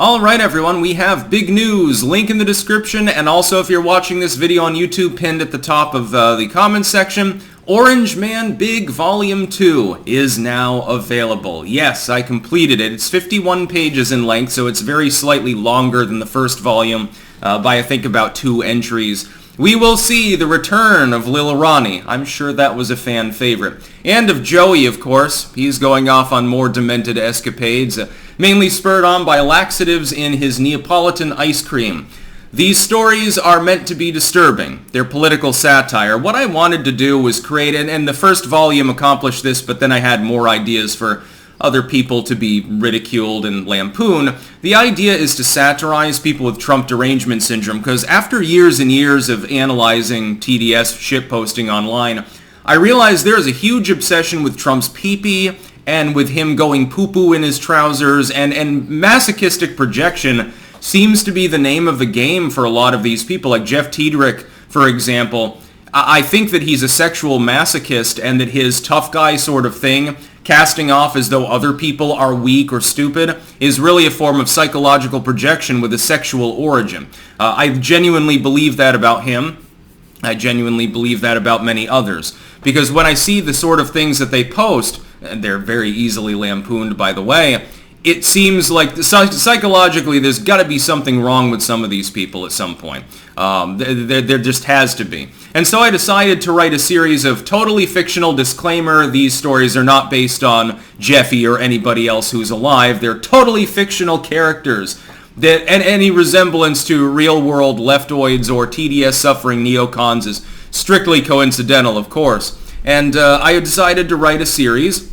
Alright everyone, we have big news. Link in the description, and also if you're watching this video on YouTube, pinned at the top of the comments section, Orange Man Big Volume 2 is now available. Yes, I completed it. It's 51 pages in length, so it's very slightly longer than the first volume by I think about 2 entries. We will see the return of Lil Ronnie. I'm sure that was a fan favorite. And of Joey, of course. He's going off on more demented escapades, mainly spurred on by laxatives in his Neapolitan ice cream. These stories are meant to be disturbing. They're political satire. What I wanted to do was create, and the first volume accomplished this, but then I had more ideas for other people to be ridiculed and lampooned. The idea is to satirize people with Trump derangement syndrome, because after years and years of analyzing TDS shitposting online, I realized there is a huge obsession with Trump's pee-pee and with him going poo-poo in his trousers, and masochistic projection seems to be the name of the game for a lot of these people. Like Jeff Tiedrich, for example, I think that he's a sexual masochist and that his tough guy sort of thing, casting off as though other people are weak or stupid, is really a form of psychological projection with a sexual origin. I genuinely believe that about him. I genuinely believe that about many others. Because when I see the sort of things that they post, and they're very easily lampooned by the way, it seems like psychologically there's got to be something wrong with some of these people at some point. There just has to be. And so I decided to write a series of totally fictional disclaimer. These stories are not based on Jeffy or anybody else who's alive. They're totally fictional characters. And any resemblance to real-world leftoids or TDS-suffering neocons is strictly coincidental, of course. And I decided to write a series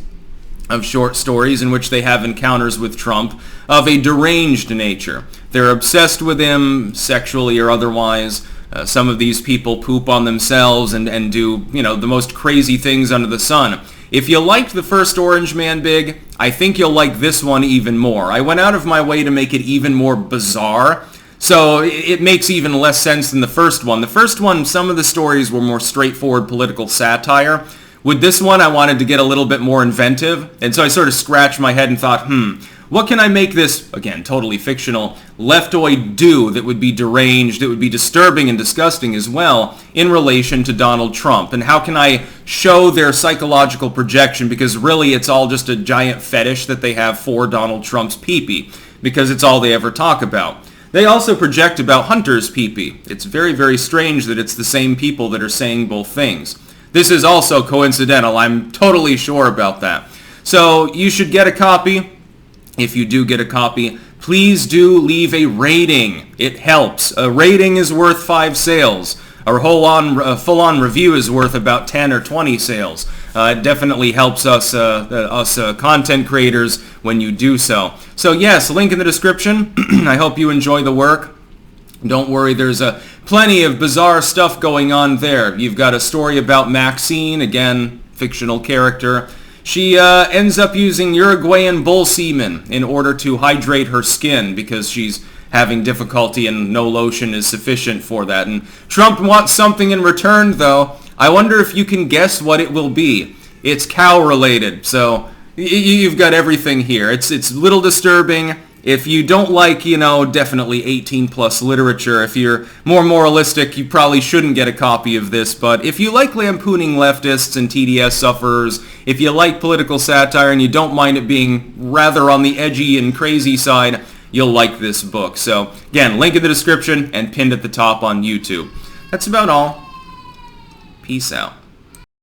of short stories in which they have encounters with Trump of a deranged nature. They're obsessed with him, sexually or otherwise. Some of these people poop on themselves and do, the most crazy things under the sun. If you liked the first Orange Man Big, I think you'll like this one even more. I went out of my way to make it even more bizarre, so it makes even less sense than the first one. The first one, some of the stories were more straightforward political satire. With this one, I wanted to get a little bit more inventive, and so I sort of scratched my head and thought, what can I make this, again, totally fictional, leftoid do that would be deranged, that would be disturbing and disgusting as well in relation to Donald Trump? And how can I show their psychological projection? Because really it's all just a giant fetish that they have for Donald Trump's pee-pee, because it's all they ever talk about. They also project about Hunter's pee-pee. It's very, very strange that it's the same people that are saying both things. This is also coincidental. I'm totally sure about that. So you should get a copy. If you do get a copy, please do leave a rating. It helps. A rating is worth 5 sales. A full-on review is worth about 10 or 20 sales. It definitely helps us content creators when you do so. So yes, link in the description. I hope you enjoy the work. Don't worry, there's plenty of bizarre stuff going on there. You've got a story about Maxine, again, fictional character. She ends up using Uruguayan bull semen in order to hydrate her skin because she's having difficulty and no lotion is sufficient for that. And Trump wants something in return, though. I wonder if you can guess what it will be. It's cow-related, so you've got everything here. It's a little disturbing. If you don't like, definitely 18-plus literature, if you're more moralistic, you probably shouldn't get a copy of this. But if you like lampooning leftists and TDS sufferers, if you like political satire and you don't mind it being rather on the edgy and crazy side, you'll like this book. So, again, link in the description and pinned at the top on YouTube. That's about all. Peace out.